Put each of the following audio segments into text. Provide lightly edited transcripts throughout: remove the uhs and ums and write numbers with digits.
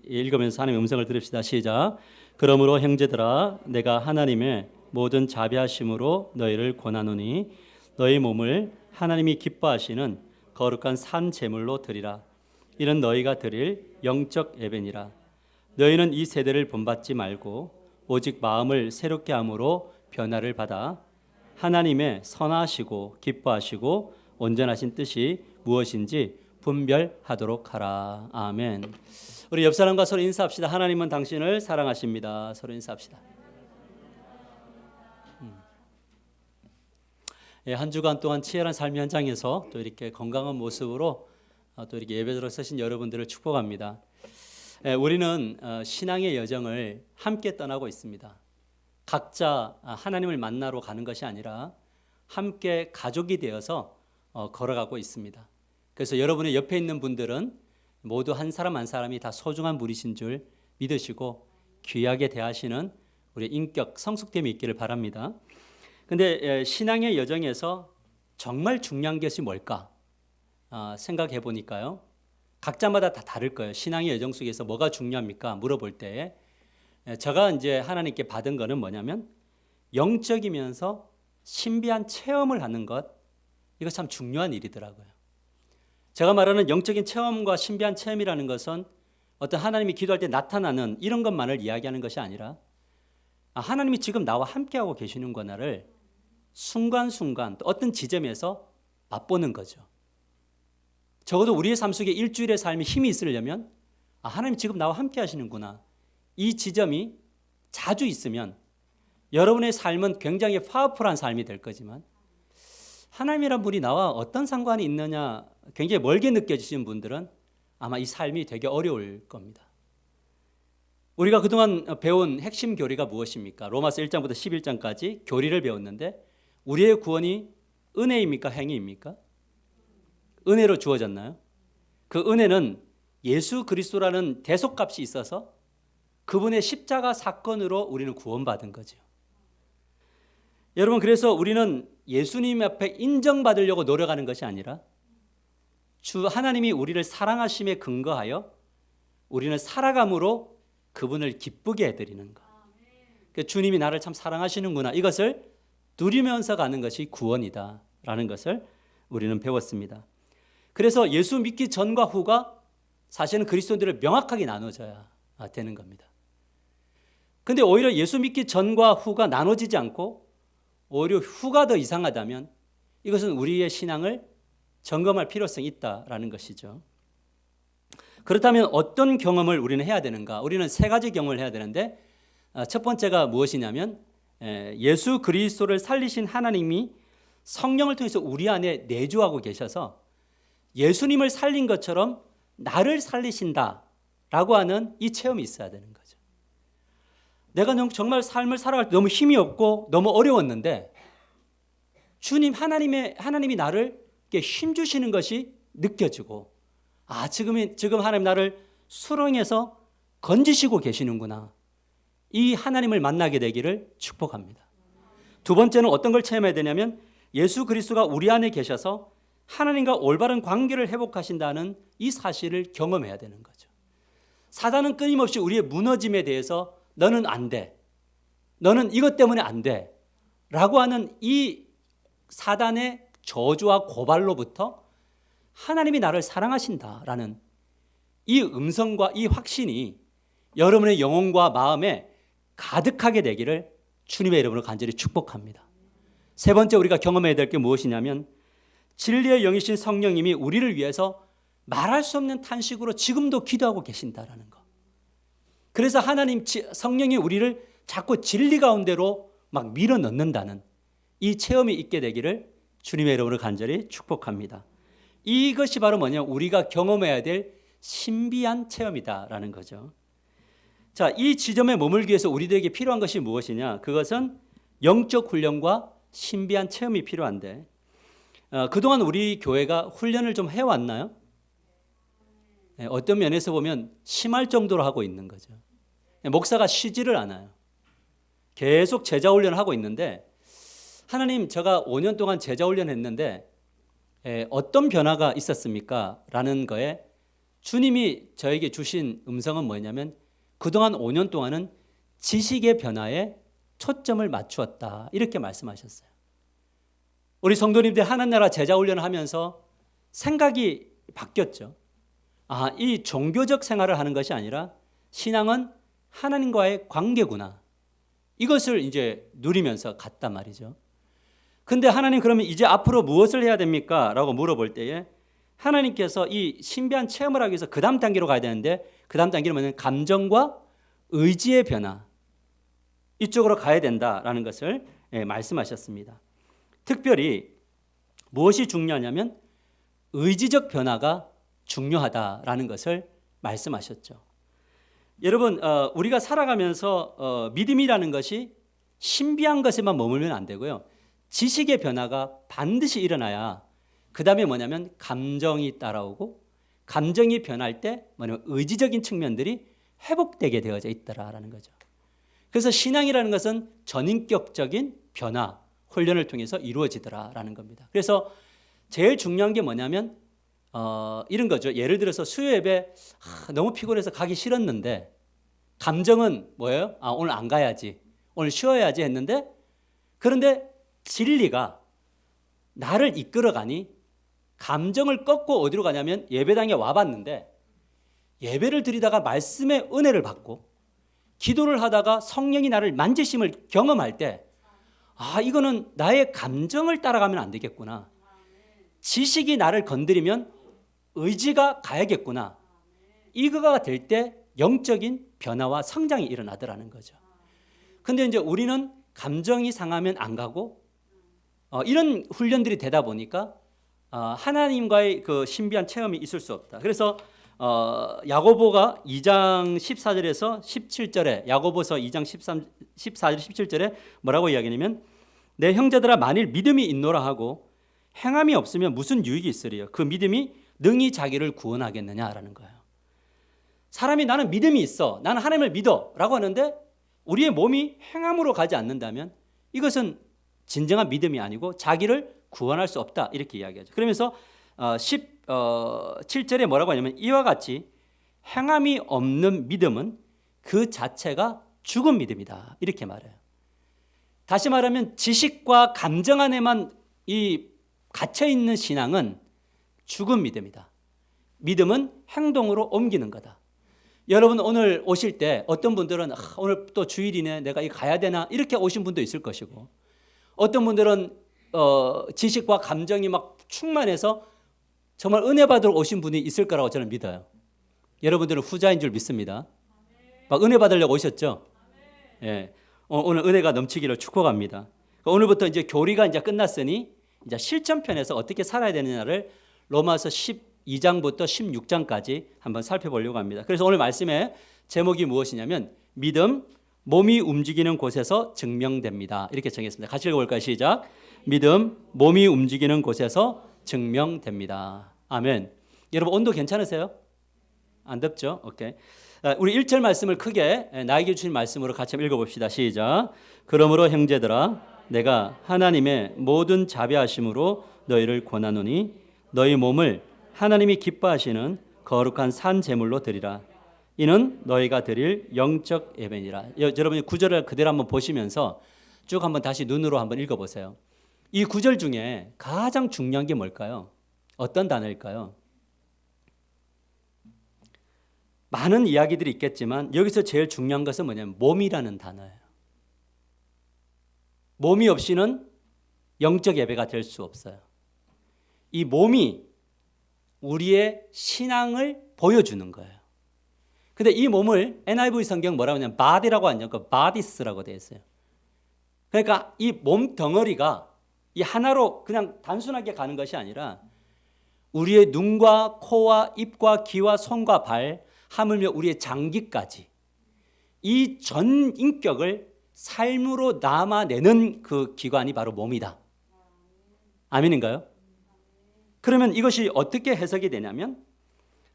읽으면서 하나님의 음성을 들읍시다. 시작. 그러므로 형제들아 내가 하나님의 모든 자비하심으로 너희를 권하노니 너희 몸을 하나님이 기뻐하시는 거룩한 산 제물로 드리라. 이는 너희가 드릴 영적 예배니라. 너희는 이 세대를 본받지 말고 오직 마음을 새롭게 함으로 변화를 받아 하나님의 선하시고 기뻐하시고 온전하신 뜻이 무엇인지 분별하도록 하라. 아멘. 우리 옆 사람과 서로 인사합시다. 하나님은 당신을 사랑하십니다. 서로 인사합시다. 한 주간 동안 치열한 삶 현장에서 또 이렇게 건강한 모습으로 또 이렇게 예배드려 서신 여러분들을 축복합니다. 우리는 신앙의 여정을 함께 떠나고 있습니다. 각자 하나님을 만나러 가는 것이 아니라 함께 가족이 되어서 걸어가고 있습니다. 그래서 여러분의 옆에 있는 분들은 모두 한 사람 한 사람이 다 소중한 분이신 줄 믿으시고 귀하게 대하시는 우리 인격 성숙됨이 있기를 바랍니다. 근데 신앙의 여정에서 정말 중요한 것이 뭘까 생각해 보니까요. 각자마다 다 다를 거예요. 신앙의 여정 속에서 뭐가 중요합니까? 물어볼 때 제가 이제 하나님께 받은 거는 뭐냐면 영적이면서 신비한 체험을 하는 것, 이거 참 중요한 일이더라고요. 제가 말하는 영적인 체험과 신비한 체험이라는 것은 어떤 하나님이 기도할 때 나타나는 이런 것만을 이야기하는 것이 아니라 하나님이 지금 나와 함께하고 계시는구나를 순간순간 또 어떤 지점에서 맛보는 거죠. 적어도 우리의 삶 속에 일주일의 삶에 힘이 있으려면 하나님 지금 나와 함께 하시는구나. 이 지점이 자주 있으면 여러분의 삶은 굉장히 파워풀한 삶이 될 거지만 하나님이란 분이 나와 어떤 상관이 있느냐 굉장히 멀게 느껴지시는 분들은 아마 이 삶이 되게 어려울 겁니다. 우리가 그동안 배운 핵심 교리가 무엇입니까? 로마서 1장부터 11장까지 교리를 배웠는데 우리의 구원이 은혜입니까? 행위입니까? 은혜로 주어졌나요? 그 은혜는 예수 그리스도라는 대속값이 있어서 그분의 십자가 사건으로 우리는 구원받은 거죠. 여러분, 그래서 우리는 예수님 앞에 인정받으려고 노력하는 것이 아니라 주 하나님이 우리를 사랑하심에 근거하여 우리는 살아감으로 그분을 기쁘게 해드리는 것. 주님이 나를 참 사랑하시는구나, 이것을 누리면서 가는 것이 구원이다라는 것을 우리는 배웠습니다. 그래서 예수 믿기 전과 후가 사실은 그리스도인들을 명확하게 나눠져야 되는 겁니다. 근데 오히려 예수 믿기 전과 후가 나눠지지 않고 오히려 후가 더 이상하다면 이것은 우리의 신앙을 점검할 필요성이 있다라는 것이죠. 그렇다면 어떤 경험을 우리는 해야 되는가? 우리는 세 가지 경험을 해야 되는데 첫 번째가 무엇이냐면 예수 그리스도를 살리신 하나님이 성령을 통해서 우리 안에 내주하고 계셔서 예수님을 살린 것처럼 나를 살리신다라고 하는 이 체험이 있어야 되는 거죠. 내가 정말 삶을 살아갈 때 너무 힘이 없고 너무 어려웠는데 주님 하나님이 나를 힘 주시는 것이 느껴지고 지금 하나님 나를 수렁에서 건지시고 계시는구나. 이 하나님을 만나게 되기를 축복합니다. 두 번째는 어떤 걸 체험해야 되냐면 예수 그리스도가 우리 안에 계셔서 하나님과 올바른 관계를 회복하신다는 이 사실을 경험해야 되는 거죠. 사단은 끊임없이 우리의 무너짐에 대해서 너는 안 돼, 너는 이것 때문에 안 돼 라고 하는 이 사단의 저주와 고발로부터 하나님이 나를 사랑하신다라는 이 음성과 이 확신이 여러분의 영혼과 마음에 가득하게 되기를 주님의 이름으로 간절히 축복합니다. 세 번째 우리가 경험해야 될 게 무엇이냐면 진리의 영이신 성령님이 우리를 위해서 말할 수 없는 탄식으로 지금도 기도하고 계신다라는 것. 그래서 하나님 성령이 우리를 자꾸 진리 가운데로 막 밀어넣는다는 이 체험이 있게 되기를 주님의 이름으로 간절히 축복합니다. 이것이 바로 뭐냐? 우리가 경험해야 될 신비한 체험이다라는 거죠. 자, 이 지점에 머물기 위해서 우리들에게 필요한 것이 무엇이냐? 그것은 영적 훈련과 신비한 체험이 필요한데 그동안 우리 교회가 훈련을 좀 해왔나요? 어떤 면에서 보면 심할 정도로 하고 있는 거죠. 목사가 쉬지를 않아요. 계속 제자 훈련을 하고 있는데 하나님, 제가 5년 동안 제자 훈련을 했는데 어떤 변화가 있었습니까? 라는 거에 주님이 저에게 주신 음성은 뭐냐면 그동안 5년 동안은 지식의 변화에 초점을 맞추었다 이렇게 말씀하셨어요. 우리 성도님들 하나님 나라 제자 훈련을 하면서 생각이 바뀌었죠. 이 종교적 생활을 하는 것이 아니라 신앙은 하나님과의 관계구나. 이것을 이제 누리면서 갔단 말이죠. 근데 하나님 그러면 이제 앞으로 무엇을 해야 됩니까? 라고 물어볼 때에 하나님께서 이 신비한 체험을 하기 위해서 그 다음 단계로 가야 되는데 그 다음 단계는 뭐냐면 감정과 의지의 변화 이쪽으로 가야 된다라는 것을 말씀하셨습니다. 특별히 무엇이 중요하냐면 의지적 변화가 중요하다라는 것을 말씀하셨죠. 여러분 우리가 살아가면서 믿음이라는 것이 신비한 것에만 머물면 안 되고요. 지식의 변화가 반드시 일어나야 그 다음에 뭐냐면 감정이 따라오고 감정이 변할 때 뭐냐면 의지적인 측면들이 회복되게 되어져 있더라라는 거죠. 그래서 신앙이라는 것은 전인격적인 변화, 훈련을 통해서 이루어지더라라는 겁니다. 그래서 제일 중요한 게 뭐냐면 이런 거죠. 예를 들어서 수요 예배 너무 피곤해서 가기 싫었는데 감정은 뭐예요? 오늘 안 가야지, 오늘 쉬어야지 했는데 그런데 진리가 나를 이끌어가니 감정을 꺾고 어디로 가냐면 예배당에 와봤는데 예배를 드리다가 말씀의 은혜를 받고 기도를 하다가 성령이 나를 만지심을 경험할 때 이거는 나의 감정을 따라가면 안 되겠구나. 지식이 나를 건드리면 의지가 가야겠구나. 이거가 될 때 영적인 변화와 성장이 일어나더라는 거죠. 근데 이제 우리는 감정이 상하면 안 가고 이런 훈련들이 되다 보니까 하나님과의 그 신비한 체험이 있을 수 없다. 그래서 야고보가 2장 14절에서 17절에 야고보서 2장 14절 17절에 뭐라고 이야기하냐면 내 형제들아 만일 믿음이 있노라 하고 행함이 없으면 무슨 유익이 있으리요? 그 믿음이 능히 자기를 구원하겠느냐라는 거예요. 사람이 나는 믿음이 있어, 나는 하나님을 믿어 라고 하는데 우리의 몸이 행함으로 가지 않는다면 이것은 진정한 믿음이 아니고 자기를 구원할 수 없다 이렇게 이야기하죠. 그러면서 17절에 뭐라고 하냐면 이와 같이 행함이 없는 믿음은 그 자체가 죽은 믿음이다 이렇게 말해요. 다시 말하면 지식과 감정 안에만 갇혀있는 신앙은 죽은 믿음이다. 믿음은 행동으로 옮기는 거다. 여러분 오늘 오실 때 어떤 분들은 오늘 또 주일이네 내가 이거 가야 되나 이렇게 오신 분도 있을 것이고 어떤 분들은 지식과 감정이 막 충만해서 정말 은혜 받으러 오신 분이 있을 거라고 저는 믿어요. 여러분들은 후자인 줄 믿습니다. 막 은혜 받으려고 오셨죠? 예. 오늘 은혜가 넘치기를 축복합니다. 오늘부터 이제 교리가 이제 끝났으니 이제 실천편에서 어떻게 살아야 되느냐를 로마서 12장부터 16장까지 한번 살펴보려고 합니다. 그래서 오늘 말씀의 제목이 무엇이냐면 믿음, 몸이 움직이는 곳에서 증명됩니다. 이렇게 정했습니다. 같이 읽어볼까요? 시작. 믿음, 몸이 움직이는 곳에서 증명됩니다. 아멘. 여러분 온도 괜찮으세요? 안 덥죠? 오케이. 우리 1절 말씀을 크게 나에게 주신 말씀으로 같이 읽어봅시다. 시작. 그러므로 형제들아 내가 하나님의 모든 자비하심으로 너희를 권하노니 너희 몸을 하나님이 기뻐하시는 거룩한 산 제물로 드리라. 이는 너희가 드릴 영적 예배니라. 여러분이 구절을 그대로 한번 보시면서 쭉 한번 다시 눈으로 한번 읽어보세요. 이 구절 중에 가장 중요한 게 뭘까요? 어떤 단어일까요? 많은 이야기들이 있겠지만 여기서 제일 중요한 것은 뭐냐면 몸이라는 단어예요. 몸이 없이는 영적 예배가 될 수 없어요. 이 몸이 우리의 신앙을 보여주는 거예요. 근데 이 몸을 NIV 성경 뭐라고 하냐면 body라고 하냐면 body스라고 되어 있어요. 그러니까 이 몸 덩어리가 이 하나로 그냥 단순하게 가는 것이 아니라 우리의 눈과 코와 입과 귀와 손과 발 하물며 우리의 장기까지 이 전 인격을 삶으로 담아내는 그 기관이 바로 몸이다. 아멘인가요? 그러면 이것이 어떻게 해석이 되냐면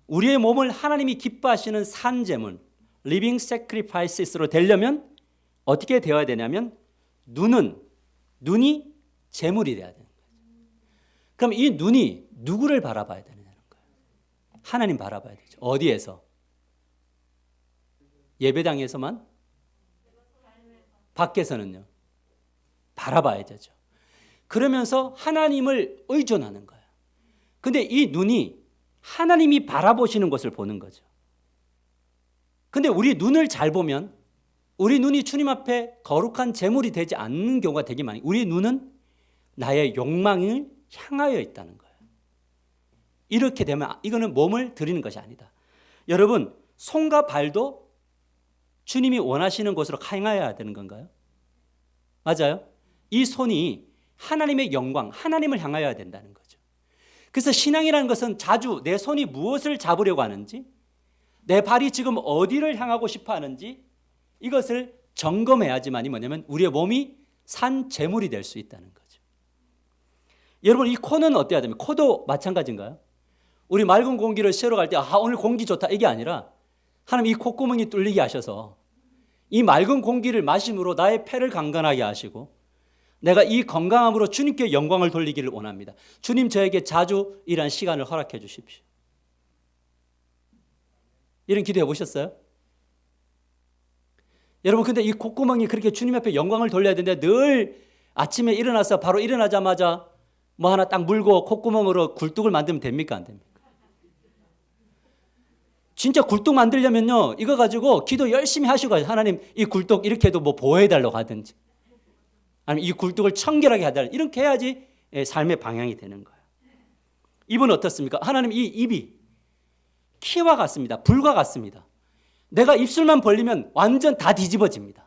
우리의 몸을 하나님이 기뻐하시는 산제물 living sacrifices로 되려면 어떻게 되어야 되냐면 눈이 제물이 되어야 되는 거예요. 그럼 이 눈이 누구를 바라봐야 되느냐는 거예요. 하나님 바라봐야 되죠. 어디에서? 예배당에서만? 밖에서는요? 바라봐야 되죠. 그러면서 하나님을 의존하는 거예요. 근데 이 눈이 하나님이 바라보시는 것을 보는 거죠. 근데 우리 눈을 잘 보면 우리 눈이 주님 앞에 거룩한 제물이 되지 않는 경우가 되게 많아요. 우리 눈은 나의 욕망을 향하여 있다는 거예요. 이렇게 되면 이거는 몸을 드리는 것이 아니다. 여러분, 손과 발도 주님이 원하시는 곳으로 향하여야 되는 건가요? 맞아요? 이 손이 하나님의 영광, 하나님을 향하여야 된다는 거죠. 그래서 신앙이라는 것은 자주 내 손이 무엇을 잡으려고 하는지, 내 발이 지금 어디를 향하고 싶어 하는지 이것을 점검해야지만이 뭐냐면 우리의 몸이 산 제물이 될 수 있다는 거죠. 여러분, 이 코는 어때야 됩니까? 코도 마찬가지인가요? 우리 맑은 공기를 쐬러 갈 때 오늘 공기 좋다 이게 아니라 하나님 이 콧구멍이 뚫리게 하셔서 이 맑은 공기를 마심으로 나의 폐를 강건하게 하시고 내가 이 건강함으로 주님께 영광을 돌리기를 원합니다. 주님 저에게 자주 이러한 시간을 허락해 주십시오. 이런 기도해 보셨어요? 여러분, 근데 이 콧구멍이 그렇게 주님 앞에 영광을 돌려야 되는데 늘 아침에 일어나서 바로 일어나자마자 뭐 하나 딱 물고 콧구멍으로 굴뚝을 만들면 됩니까? 안 됩니까? 진짜 굴뚝 만들려면요, 이거 가지고 기도 열심히 하시고 하나님 이 굴뚝 이렇게 해도 뭐 보호해달라고 하든지 아니면 이 굴뚝을 청결하게 해달라 이렇게 해야지 삶의 방향이 되는 거예요. 입은 어떻습니까? 하나님 이 입이 키와 같습니다. 불과 같습니다. 내가 입술만 벌리면 완전 다 뒤집어집니다.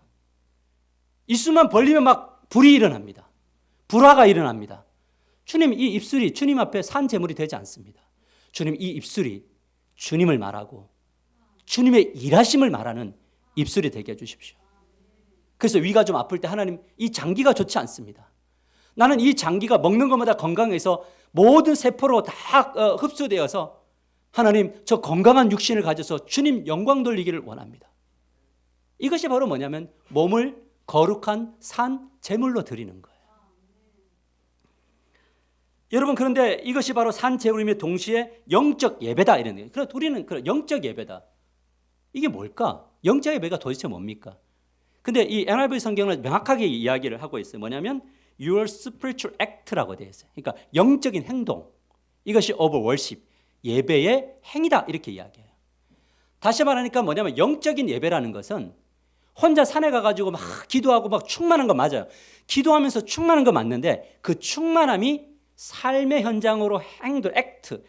입술만 벌리면 막 불이 일어납니다. 불화가 일어납니다. 주님, 이 입술이 주님 앞에 산 제물이 되지 않습니다. 주님, 이 입술이 주님을 말하고 주님의 일하심을 말하는 입술이 되게 해주십시오. 그래서 위가 좀 아플 때 하나님 이 장기가 좋지 않습니다. 나는 이 장기가 먹는 것마다 건강해서 모든 세포로 다 흡수되어서 하나님 저 건강한 육신을 가져서 주님 영광 돌리기를 원합니다. 이것이 바로 뭐냐면 몸을 거룩한 산 제물로 드리는 거예요. 여러분, 그런데 이것이 바로 산 제물이며 동시에 영적 예배다 이런 거예요. 그래서 우리는 영적 예배다. 이게 뭘까? 영적 예배가 도대체 뭡니까? 근데 이 NIV 성경은 명확하게 이야기를 하고 있어요. 뭐냐면 your spiritual act라고 되어 있어요. 그러니까 영적인 행동. 이것이 of worship. 예배의 행위다 이렇게 이야기해요. 다시 말하니까 뭐냐면 영적인 예배라는 것은 혼자 산에 가가지고 막 기도하고 막 충만한 거 맞아요. 기도하면서 충만한 거 맞는데 그 충만함이 삶의 현장으로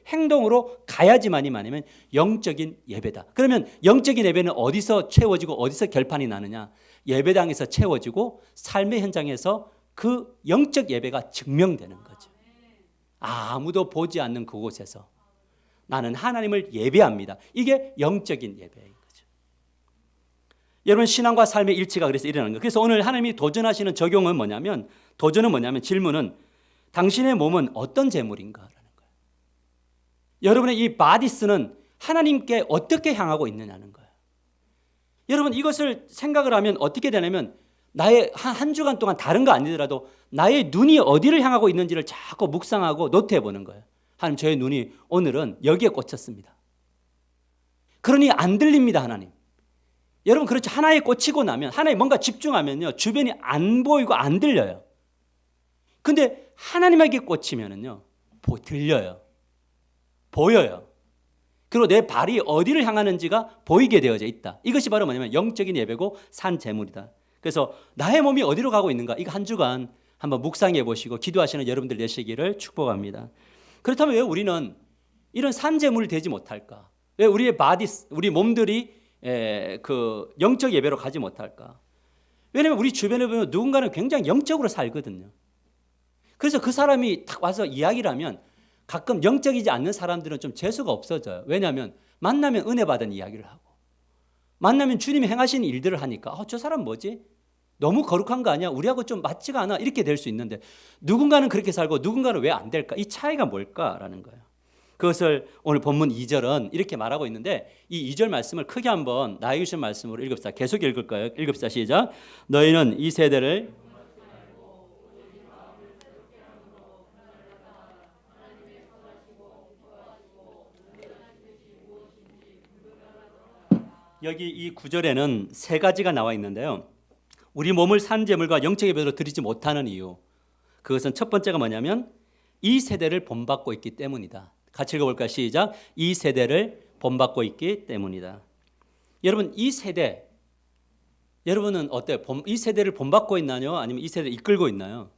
행동으로 가야지만이 많으면 영적인 예배다. 그러면 영적인 예배는 어디서 채워지고 어디서 결판이 나느냐? 예배당에서 채워지고 삶의 현장에서 그 영적 예배가 증명되는 거죠. 아무도 보지 않는 그곳에서 나는 하나님을 예배합니다. 이게 영적인 예배인 거죠. 여러분, 신앙과 삶의 일치가 그래서 일어나는 거예요. 그래서 오늘 하나님이 도전하시는 적용은 뭐냐면 질문은 당신의 몸은 어떤 제물인가라는 거예요. 여러분의 이 바디스는 하나님께 어떻게 향하고 있느냐는 거예요. 여러분, 이것을 생각을 하면 어떻게 되냐면 나의 한 주간 동안 다른 거 아니더라도 나의 눈이 어디를 향하고 있는지를 자꾸 묵상하고 노트해 보는 거예요. 하나님, 저의 눈이 오늘은 여기에 꽂혔습니다. 그러니 안 들립니다, 하나님. 여러분, 그렇죠. 하나에 꽂히고 나면 하나에 뭔가 집중하면요 주변이 안 보이고 안 들려요. 근데 하나님에게 꽂히면은요 들려요. 보여요. 그리고 내 발이 어디를 향하는지가 보이게 되어져 있다. 이것이 바로 뭐냐면 영적인 예배고 산 제물이다. 그래서 나의 몸이 어디로 가고 있는가? 이거 한 주간 한번 묵상해 보시고 기도하시는 여러분들 되시기를 축복합니다. 그렇다면 왜 우리는 이런 산 제물이 되지 못할까? 왜 우리의 우리 몸들이 그 영적 예배로 가지 못할까? 왜냐하면 우리 주변에 보면 누군가는 굉장히 영적으로 살거든요. 그래서 그 사람이 딱 와서 이야기를 하면 가끔 영적이지 않는 사람들은 좀 재수가 없어져요. 왜냐하면 만나면 은혜 받은 이야기를 하고 만나면 주님이 행하신 일들을 하니까 저 사람 뭐지? 너무 거룩한 거 아니야? 우리하고 좀 맞지가 않아? 이렇게 될 수 있는데 누군가는 그렇게 살고 누군가는 왜 안 될까? 이 차이가 뭘까라는 거예요. 그것을 오늘 본문 2절은 이렇게 말하고 있는데 이 2절 말씀을 크게 한번 나에게 주신 말씀으로 읽읍시다. 계속 읽을 거예요. 읽읍시다. 시작. 너희는 이 세대를 여기 이 구절에는 세 가지가 나와 있는데요. 우리 몸을 산제물과 영적 예배로 드리지 못하는 이유. 그것은 첫 번째가 뭐냐면 이 세대를 본받고 있기 때문이다. 같이 읽어볼까요? 시작. 이 세대를 본받고 있기 때문이다. 여러분 이 세대, 여러분은 어때요? 이 세대를 본받고 있나요? 아니면 이 세대를 이끌고 있나요?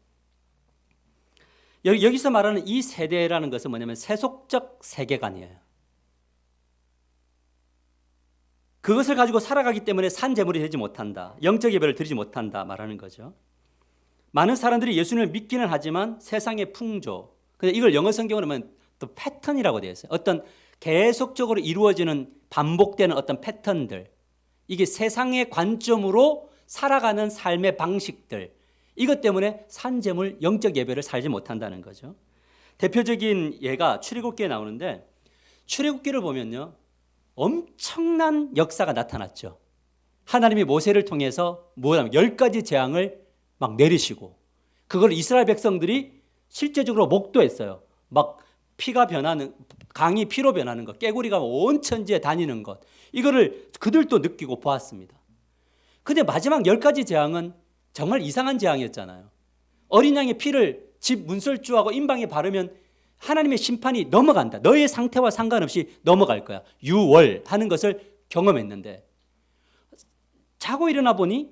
여기서 말하는 이 세대라는 것은 뭐냐면 세속적 세계관이에요. 그것을 가지고 살아가기 때문에 산제물이 되지 못한다. 영적 예배를 드리지 못한다 말하는 거죠. 많은 사람들이 예수님을 믿기는 하지만 세상의 풍조, 근데 이걸 영어 성경으로 하면 또 패턴이라고 되어 있어요. 어떤 계속적으로 이루어지는 반복되는 어떤 패턴들, 이게 세상의 관점으로 살아가는 삶의 방식들, 이것 때문에 산제물 영적 예배를 살지 못한다는 거죠. 대표적인 예가 출애굽기에 나오는데 출애굽기를 보면요 엄청난 역사가 나타났죠. 하나님이 모세를 통해서 뭐냐면 10가지 재앙을 막 내리시고 그걸 이스라엘 백성들이 실제적으로 목도했어요. 막 피가 변하는, 강이 피로 변하는 것, 깨구리가 온 천지에 다니는 것, 이거를 그들도 느끼고 보았습니다. 근데 마지막 10가지 재앙은 정말 이상한 재앙이었잖아요. 어린 양의 피를 집 문설주하고 임방에 바르면 하나님의 심판이 넘어간다. 너의 상태와 상관없이 넘어갈 거야. 유월 하는 것을 경험했는데 자고 일어나 보니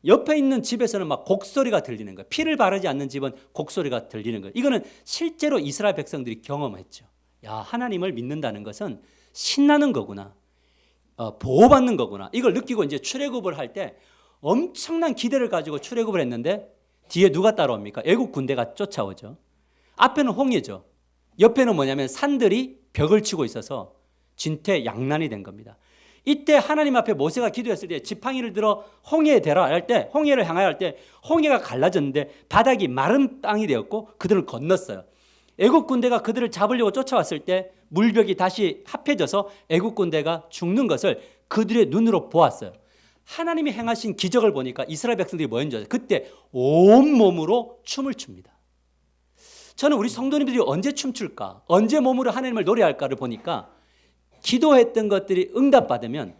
옆에 있는 집에서는 막 곡소리가 들리는 거예요. 피를 바르지 않는 집은 곡소리가 들리는 거예요. 이거는 실제로 이스라엘 백성들이 경험했죠. 야, 하나님을 믿는다는 것은 신나는 거구나. 보호받는 거구나. 이걸 느끼고 이제 출애굽을 할 때 엄청난 기대를 가지고 출애굽을 했는데 뒤에 누가 따라옵니까? 애국 군대가 쫓아오죠. 앞에는 홍해죠. 옆에는 뭐냐면 산들이 벽을 치고 있어서 진퇴양난이 된 겁니다. 이때 하나님 앞에 모세가 기도했을 때 지팡이를 들어 홍해에 대라 할 때, 홍해를 향하여 할 때 홍해가 갈라졌는데 바닥이 마른 땅이 되었고 그들을 건넜어요. 애국 군대가 그들을 잡으려고 쫓아왔을 때 물벽이 다시 합해져서 애국 군대가 죽는 것을 그들의 눈으로 보았어요. 하나님이 행하신 기적을 보니까 이스라엘 백성들이 뭐였는지 알아요? 그때 온몸으로 춤을 춥니다. 저는 우리 성도님들이 언제 춤출까? 언제 몸으로 하나님을 노래할까를 보니까 기도했던 것들이 응답받으면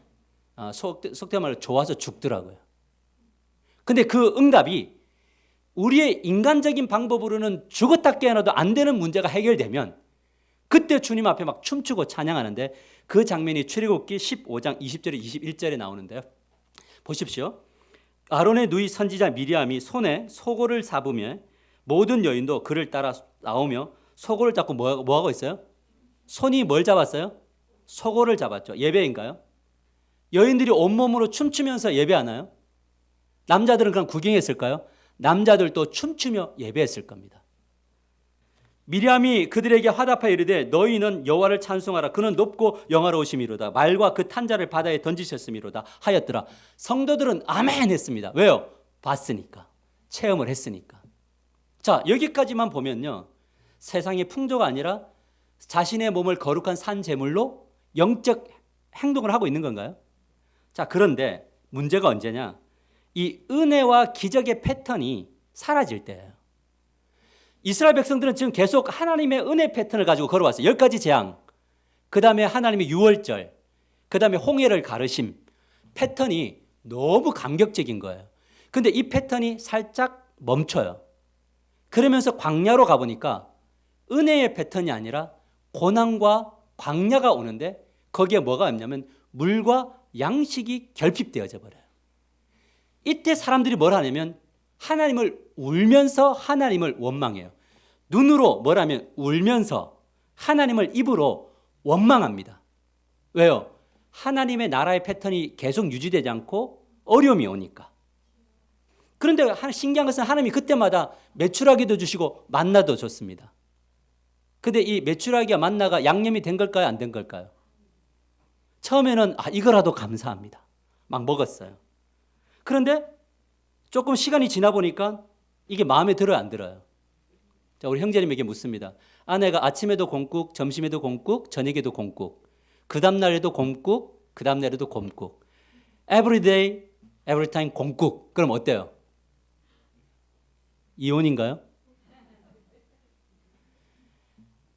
속된 말로 좋아서 죽더라고요. 근데 그 응답이 우리의 인간적인 방법으로는 죽었다 깨어나도 안 되는 문제가 해결되면 그때 주님 앞에 막 춤추고 찬양하는데 그 장면이 출애굽기 15장 20절에 21절에 나오는데요. 보십시오. 아론의 누이 선지자 미리암이 손에 소고를 잡으며 모든 여인도 그를 따라 나오며 소고를 잡고 뭐 하고 있어요? 손이 뭘 잡았어요? 소고를 잡았죠. 예배인가요? 여인들이 온몸으로 춤추면서 예배하나요? 남자들은 그냥 구경했을까요? 남자들도 춤추며 예배했을 겁니다. 미리암이 그들에게 화답하여 이르되 너희는 여호와를 찬송하라. 그는 높고 영화로우심이로다. 말과 그 탄자를 바다에 던지셨음이로다 하였더라. 성도들은 아멘 했습니다. 왜요? 봤으니까. 체험을 했으니까. 자, 여기까지만 보면요. 세상의 풍조가 아니라 자신의 몸을 거룩한 산 제물로 영적 행동을 하고 있는 건가요? 자, 그런데 문제가 언제냐? 이 은혜와 기적의 패턴이 사라질 때예요. 이스라엘 백성들은 지금 계속 하나님의 은혜 패턴을 가지고 걸어왔어요. 10가지 재앙, 그 다음에 하나님의 유월절, 그 다음에 홍해를 가르심. 패턴이 너무 감격적인 거예요. 근데 이 패턴이 살짝 멈춰요. 그러면서 광야로 가보니까 은혜의 패턴이 아니라 고난과 광야가 오는데 거기에 뭐가 있냐면 물과 양식이 결핍되어져 버려요. 이때 사람들이 뭘 하냐면 하나님을 울면서 하나님을 원망해요. 눈으로 뭐라면 울면서 하나님을 입으로 원망합니다. 왜요? 하나님의 나라의 패턴이 계속 유지되지 않고 어려움이 오니까. 그런데 신기한 것은 하나님이 그때마다 메추라기도 주시고 만나도 줬습니다. 근데 이 메추라기와 만나가 양념이 된 걸까요? 안 된 걸까요? 처음에는 이거라도 감사합니다. 막 먹었어요. 그런데 조금 시간이 지나 보니까 이게 마음에 들어요, 안 들어요? 자, 우리 형제님에게 묻습니다. 아내가 아침에도 곰국, 점심에도 곰국, 저녁에도 곰국, 그 다음날에도 곰국, 그 다음날에도 곰국, every day, every time 곰국. 그럼 어때요? 이혼인가요?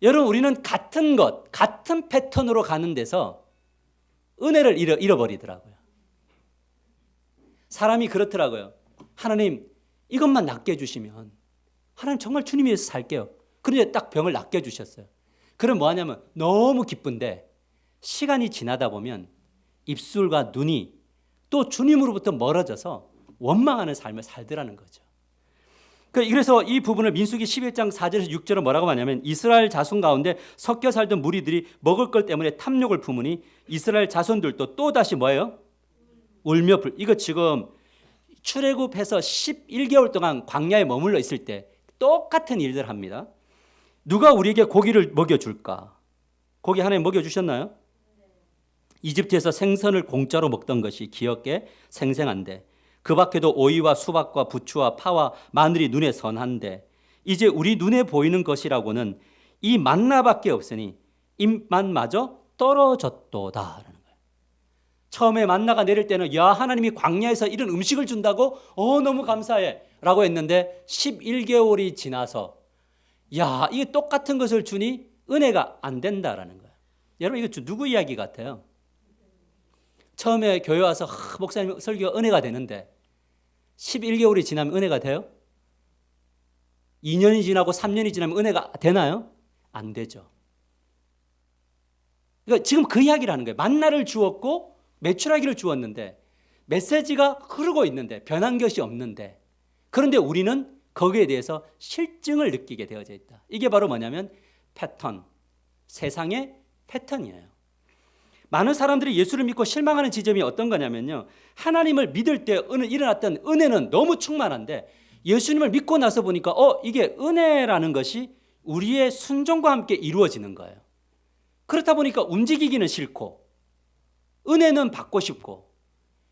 여러분, 우리는 같은 것, 같은 패턴으로 가는 데서 은혜를 잃어버리더라고요. 사람이 그렇더라고요. 하나님 이것만 낫게 해주시면 하나님 정말 주님 위해서 살게요. 그런데 딱 병을 낫게 해주셨어요. 그럼 뭐 하냐면 너무 기쁜데 시간이 지나다 보면 입술과 눈이 또 주님으로부터 멀어져서 원망하는 삶을 살더라는 거죠. 그래서 이 부분을 민수기 11장 4절에서 6절은 뭐라고 하냐면 이스라엘 자손 가운데 섞여 살던 무리들이 먹을 것 때문에 탐욕을 품으니 이스라엘 자손들도 또다시 뭐예요? 울며 이거 지금 출애굽해서 11개월 동안 광야에 머물러 있을 때 똑같은 일들 합니다. 누가 우리에게 고기를 먹여줄까? 고기 하나님 먹여주셨나요? 이집트에서 생선을 공짜로 먹던 것이 기억에 생생한데 그 밖에도 오이와 수박과 부추와 파와 마늘이 눈에 선한데 이제 우리 눈에 보이는 것이라고는 이 만나밖에 없으니 입맛마저 떨어졌도다. 처음에 만나가 내릴 때는 야 하나님이 광야에서 이런 음식을 준다고 너무 감사해 라고 했는데 11개월이 지나서 야 이게 똑같은 것을 주니 은혜가 안 된다라는 거예요. 여러분 이거 누구 이야기 같아요? 처음에 교회 와서 목사님 설교가 은혜가 되는데 11개월이 지나면 은혜가 돼요? 2년이 지나고 3년이 지나면 은혜가 되나요? 안 되죠. 그러니까 지금 그 이야기를 하는 거예요. 만나를 주었고 메추라기를 주었는데 메시지가 흐르고 있는데 변한 것이 없는데 그런데 우리는 거기에 대해서 실증을 느끼게 되어져 있다. 이게 바로 뭐냐면 패턴, 세상의 패턴이에요. 많은 사람들이 예수를 믿고 실망하는 지점이 어떤 거냐면요. 하나님을 믿을 때 일어났던 은혜는 너무 충만한데 예수님을 믿고 나서 보니까 이게 은혜라는 것이 우리의 순종과 함께 이루어지는 거예요. 그렇다 보니까 움직이기는 싫고 은혜는 받고 싶고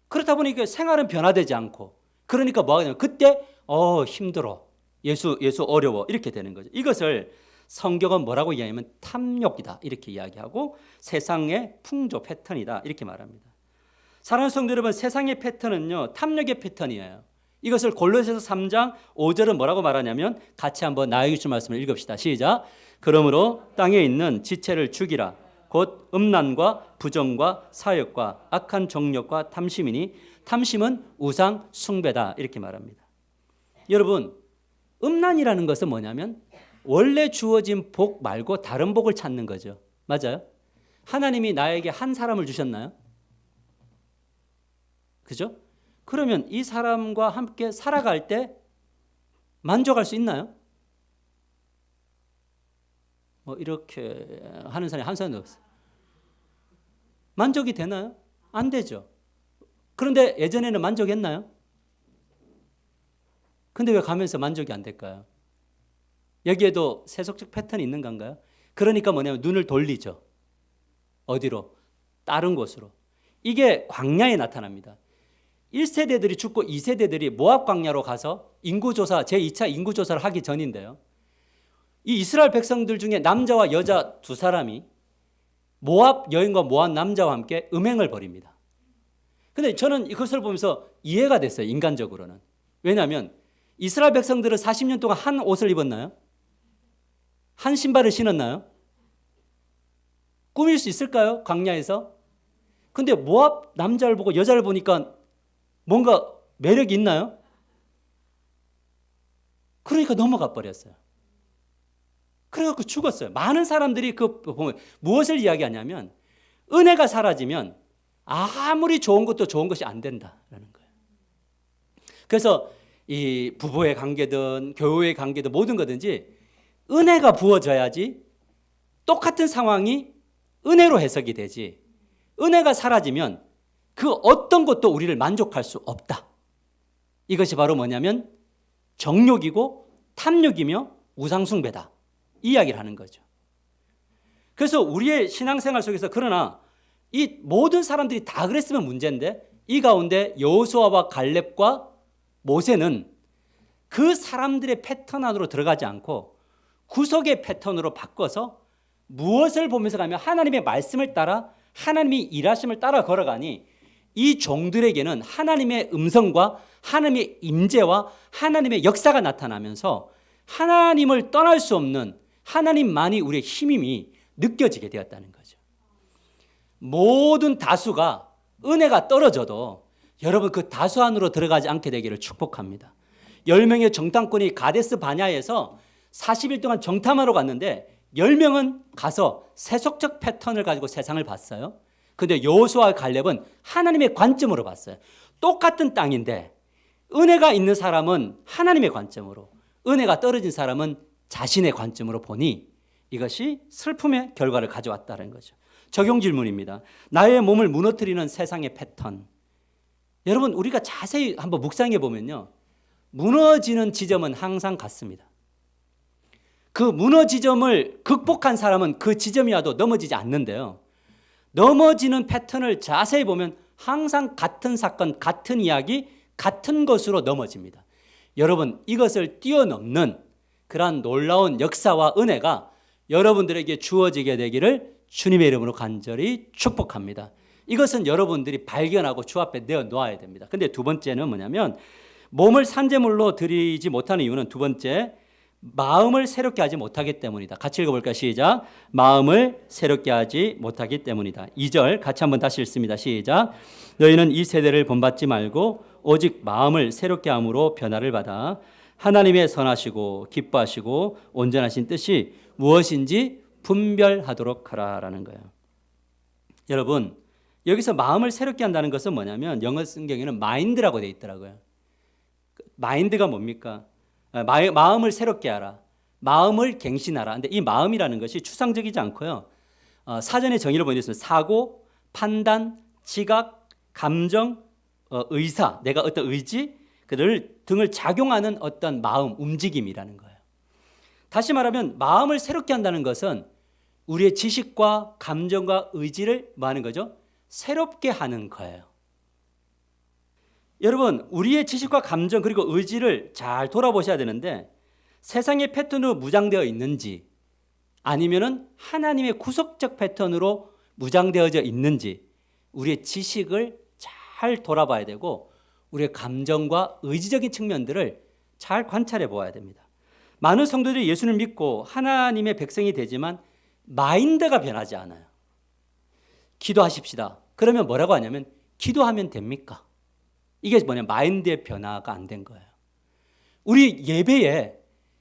그렇다 보니까 생활은 변화되지 않고 그러니까 뭐 하냐면 그때 힘들어. 예수 어려워. 이렇게 되는 거죠. 이것을 성경은 뭐라고 이야기하면 탐욕이다. 이렇게 이야기하고 세상의 풍조 패턴이다. 이렇게 말합니다. 사랑하는 성도 여러분, 세상의 패턴은요. 탐욕의 패턴이에요. 이것을 골로새서 3장 5절은 뭐라고 말하냐면 같이 한번 나에게 주신 말씀을 읽읍시다. 시작. 그러므로 땅에 있는 지체를 죽이라. 곧 음란과 부정과 사욕과 악한 정욕과 탐심이니 탐심은 우상 숭배다. 이렇게 말합니다. 여러분, 음란이라는 것은 뭐냐면 원래 주어진 복 말고 다른 복을 찾는 거죠. 맞아요? 하나님이 나에게 한 사람을 주셨나요? 그죠? 그러면 이 사람과 함께 살아갈 때 만족할 수 있나요? 이렇게 하는 사람이 한 사람도 없어요. 만족이 되나요? 안 되죠. 그런데 예전에는 만족했나요? 근데 왜 가면서 만족이 안 될까요? 여기에도 세속적 패턴이 있는 건가요? 그러니까 뭐냐면 눈을 돌리죠. 어디로? 다른 곳으로. 이게 광야에 나타납니다. 1세대들이 죽고 2세대들이 모압 광야로 가서 인구조사, 제2차 인구조사를 하기 전인데요. 이 이스라엘 백성들 중에 남자와 여자 두 사람이 모압 여인과 모압 남자와 함께 음행을 벌입니다. 근데 저는 이것을 보면서 이해가 됐어요. 인간적으로는. 왜냐하면 이스라엘 백성들은 40년 동안 한 옷을 입었나요? 한 신발을 신었나요? 꾸밀 수 있을까요? 광야에서? 근데 모압 남자를 보고 여자를 보니까 뭔가 매력이 있나요? 그러니까 넘어가 버렸어요. 그래갖고 죽었어요. 많은 사람들이 그 보면 무엇을 이야기하냐면 은혜가 사라지면 아무리 좋은 것도 좋은 것이 안 된다라는 거예요. 그래서 이 부부의 관계든 교우의 관계든 모든 거든지 은혜가 부어져야지 똑같은 상황이 은혜로 해석이 되지 은혜가 사라지면 그 어떤 것도 우리를 만족할 수 없다. 이것이 바로 뭐냐면 정욕이고 탐욕이며 우상숭배다. 이 이야기를 하는 거죠. 그래서 우리의 신앙생활 속에서 그러나 이 모든 사람들이 다 그랬으면 문제인데 이 가운데 여호수아와 갈렙과 모세는 그 사람들의 패턴 안으로 들어가지 않고 구속의 패턴으로 바꿔서 무엇을 보면서 가면 하나님의 말씀을 따라 하나님이 일하심을 따라 걸어가니 이 종들에게는 하나님의 음성과 하나님의 임재와 하나님의 역사가 나타나면서 하나님을 떠날 수 없는 하나님만이 우리의 힘임이 느껴지게 되었다는 거죠. 모든 다수가 은혜가 떨어져도 여러분 그 다수 안으로 들어가지 않게 되기를 축복합니다. 10명의 정탐꾼이 가데스 바냐에서 40일 동안 정탐하러 갔는데 10명은 가서 세속적 패턴을 가지고 세상을 봤어요. 근데 여호수아와 갈렙은 하나님의 관점으로 봤어요. 똑같은 땅인데 은혜가 있는 사람은 하나님의 관점으로, 은혜가 떨어진 사람은 자신의 관점으로 보니 이것이 슬픔의 결과를 가져왔다는 거죠. 적용 질문입니다. 나의 몸을 무너뜨리는 세상의 패턴. 여러분 우리가 자세히 한번 묵상해 보면요, 무너지는 지점은 항상 같습니다. 그 무너 지점을 극복한 사람은 그 지점이 와도 넘어지지 않는데요, 넘어지는 패턴을 자세히 보면 항상 같은 사건, 같은 이야기, 같은 것으로 넘어집니다. 여러분 이것을 뛰어넘는 그러한 놀라운 역사와 은혜가 여러분들에게 주어지게 되기를 주님의 이름으로 간절히 축복합니다. 이것은 여러분들이 발견하고 주 앞에 내어놓아야 됩니다. 근데 두 번째는 뭐냐면, 몸을 산제물로 드리지 못하는 이유는 두 번째, 마음을 새롭게 하지 못하기 때문이다. 같이 읽어볼까요? 시작. 마음을 새롭게 하지 못하기 때문이다. 2절 같이 한번 다시 읽습니다. 시작. 너희는 이 세대를 본받지 말고 오직 마음을 새롭게 함으로 변화를 받아 하나님의 선하시고 기뻐하시고 온전하신 뜻이 무엇인지 분별하도록 하라라는 거예요. 여러분 여기서 마음을 새롭게 한다는 것은 뭐냐면, 영어 성경에는 마인드라고 되어 있더라고요. 마인드가 뭡니까? 마음을 새롭게 하라, 마음을 갱신하라. 근데 이 마음이라는 것이 추상적이지 않고요, 사전의 정의를 보내겠습니다. 사고, 판단, 지각, 감정, 의사, 내가 어떤 의지 그들 등을 작용하는 어떤 마음, 움직임이라는 거예요. 다시 말하면 마음을 새롭게 한다는 것은 우리의 지식과 감정과 의지를 뭐 하는 거죠? 새롭게 하는 거예요. 여러분 우리의 지식과 감정 그리고 의지를 잘 돌아보셔야 되는데, 세상의 패턴으로 무장되어 있는지 아니면은 하나님의 구속적 패턴으로 무장되어져 있는지 우리의 지식을 잘 돌아봐야 되고, 우리의 감정과 의지적인 측면들을 잘 관찰해 보아야 됩니다. 많은 성도들이 예수를 믿고 하나님의 백성이 되지만 마인드가 변하지 않아요. 기도하십시다. 그러면 뭐라고 하냐면 기도하면 됩니까? 이게 뭐냐, 마인드의 변화가 안 된 거예요. 우리 예배에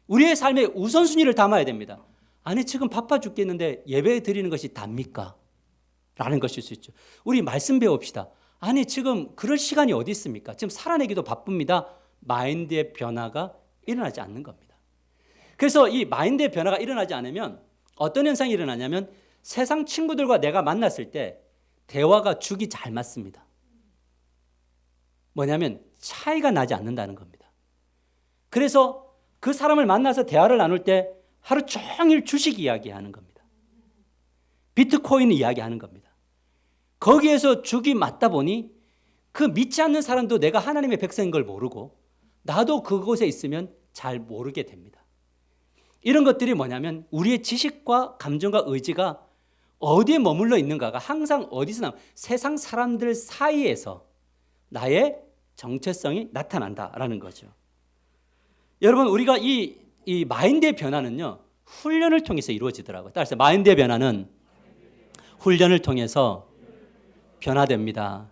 우리의 삶의 우선순위를 담아야 됩니다. 아니 지금 바빠 죽겠는데 예배 드리는 것이 답니까? 라는 것일 수 있죠. 우리 말씀 배웁시다. 아니 지금 그럴 시간이 어디 있습니까? 지금 살아내기도 바쁩니다. 마인드의 변화가 일어나지 않는 겁니다. 그래서 이 마인드의 변화가 일어나지 않으면 어떤 현상이 일어나냐면, 세상 친구들과 내가 만났을 때 대화가 죽이 잘 맞습니다. 뭐냐면 차이가 나지 않는다는 겁니다. 그래서 그 사람을 만나서 대화를 나눌 때 하루 종일 주식 이야기하는 겁니다. 비트코인 이야기하는 겁니다. 거기에서 죽이 맞다 보니 그 믿지 않는 사람도 내가 하나님의 백성인 걸 모르고 나도 그곳에 있으면 잘 모르게 됩니다. 이런 것들이 뭐냐면 우리의 지식과 감정과 의지가 어디에 머물러 있는가가 항상 어디서 나오면 세상 사람들 사이에서 나의 정체성이 나타난다라는 거죠. 여러분 우리가 이 마인드의 변화는요, 훈련을 통해서 이루어지더라고요. 따라서 마인드의 변화는 훈련을 통해서 변화됩니다.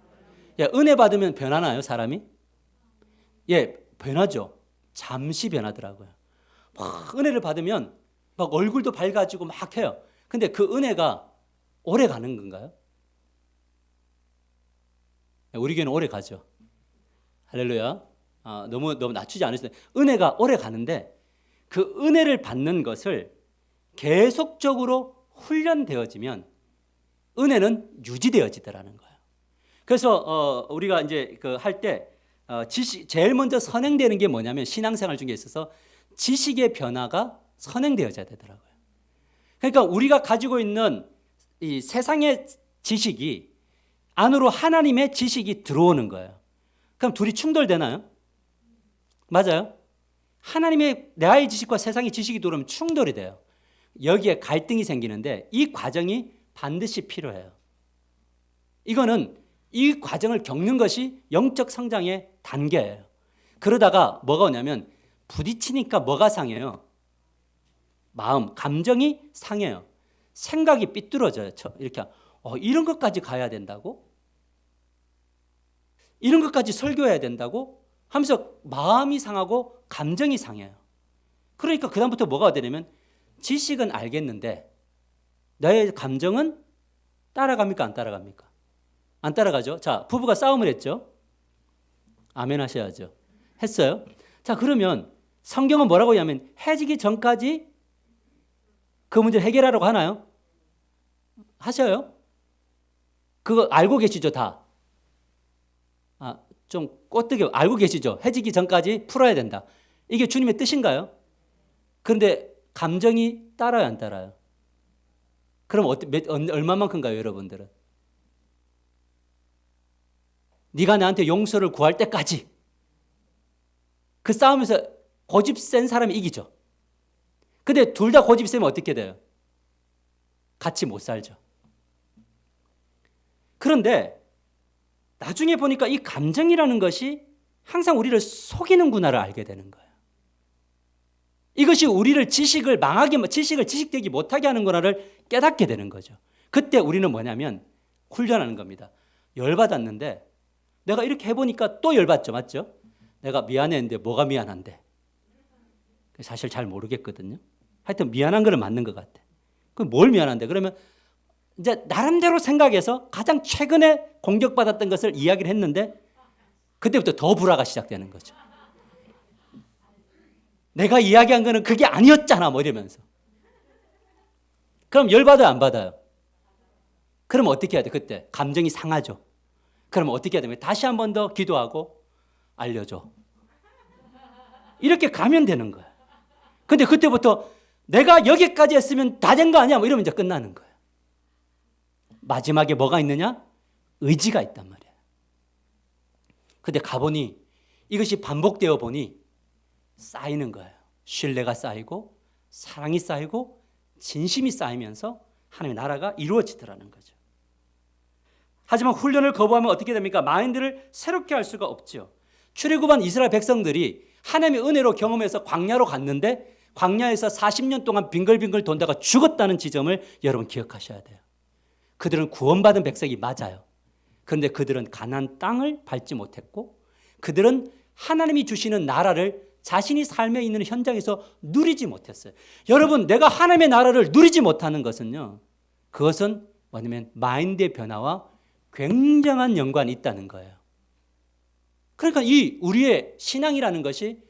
은혜 받으면 변하나요, 사람이? 변하죠. 잠시 변하더라고요. 막 은혜를 받으면 막 얼굴도 밝아지고 막 해요. 근데 그 은혜가 오래 가는 건가요? 우리 교회는 오래 가죠. 할렐루야. 너무 낮추지 않으세요. 은혜가 오래 가는데 그 은혜를 받는 것을 계속적으로 훈련되어지면 은혜는 유지되어지더라는 거예요. 그래서 우리가 이제 할 때 제일 먼저 선행되는 게 뭐냐면, 신앙생활 중에 있어서 지식의 변화가 선행되어져야 되더라고요. 그러니까 우리가 가지고 있는 이 세상의 지식이 안으로 하나님의 지식이 들어오는 거예요. 그럼 둘이 충돌되나요? 맞아요. 하나님의 나의 지식과 세상의 지식이 들어오면 충돌이 돼요. 여기에 갈등이 생기는데 이 과정이 반드시 필요해요. 이거는 이 과정을 겪는 것이 영적 성장의 단계예요. 그러다가 뭐가 오냐면 부딪히니까 뭐가 상해요? 마음, 감정이 상해요. 생각이 삐뚤어져요. 이렇게 이런 것까지 가야 된다고? 이런 것까지 설교해야 된다고 하면서 마음이 상하고 감정이 상해요. 그러니까 그다음부터 뭐가 되냐면 지식은 알겠는데 나의 감정은 따라갑니까? 안 따라갑니까? 안 따라가죠. 자, 부부가 싸움을 했죠. 아멘 하셔야죠. 했어요. 자, 그러면 성경은 뭐라고 하냐면 해지기 전까지 그 문제를 해결하라고 하나요? 하셔요? 그거 알고 계시죠, 다? 좀 꼬뜨게 알고 계시죠? 해지기 전까지 풀어야 된다. 이게 주님의 뜻인가요? 그런데 감정이 따라요, 안 따라요? 그럼 얼마만큼가요, 여러분들은? 네가 나한테 용서를 구할 때까지. 그 싸움에서 고집 센 사람이 이기죠. 근데 둘 다 고집 세면 어떻게 돼요? 같이 못 살죠. 그런데 나중에 보니까 이 감정이라는 것이 항상 우리를 속이는구나를 알게 되는 거예요. 이것이 우리를 지식을 지식되기 못하게 하는구나를 깨닫게 되는 거죠. 그때 우리는 뭐냐면 훈련하는 겁니다. 열받았는데 내가 이렇게 해보니까 또 열받죠. 맞죠? 내가 미안했는데 뭐가 미안한데? 사실 잘 모르겠거든요. 하여튼 미안한 거는 맞는 것 같아. 그럼 뭘 미안한데? 그러면 이제 나름대로 생각해서 가장 최근에 공격받았던 것을 이야기를 했는데 그때부터 더 불화가 시작되는 거죠. 내가 이야기한 거는 그게 아니었잖아 뭐 이러면서. 그럼 열받아요 안 받아요? 그럼 어떻게 해야 돼? 그때 감정이 상하죠. 그럼 어떻게 해야 되면 다시 한 번 더 기도하고 알려줘. 이렇게 가면 되는 거야. 근데 그때부터 내가 여기까지 했으면 다 된 거 아니야? 뭐 이러면 이제 끝나는 거예요. 마지막에 뭐가 있느냐? 의지가 있단 말이에요. 근데 가보니 이것이 반복되어 보니 쌓이는 거예요. 신뢰가 쌓이고 사랑이 쌓이고 진심이 쌓이면서 하나님의 나라가 이루어지더라는 거죠. 하지만 훈련을 거부하면 어떻게 됩니까? 마인드를 새롭게 할 수가 없죠. 출애굽한 이스라엘 백성들이 하나님의 은혜로 경험해서 광야로 갔는데 광야에서 40년 동안 빙글빙글 돈다가 죽었다는 지점을 여러분 기억하셔야 돼요. 그들은 구원받은 백성이 맞아요. 그런데 그들은 가나안 땅을 밟지 못했고 그들은 하나님이 주시는 나라를 자신이 삶에 있는 현장에서 누리지 못했어요. 여러분, 내가 하나님의 나라를 누리지 못하는 것은요, 그것은 뭐냐면 마인드의 변화와 굉장한 연관이 있다는 거예요. 그러니까 이 우리의 신앙이라는 것이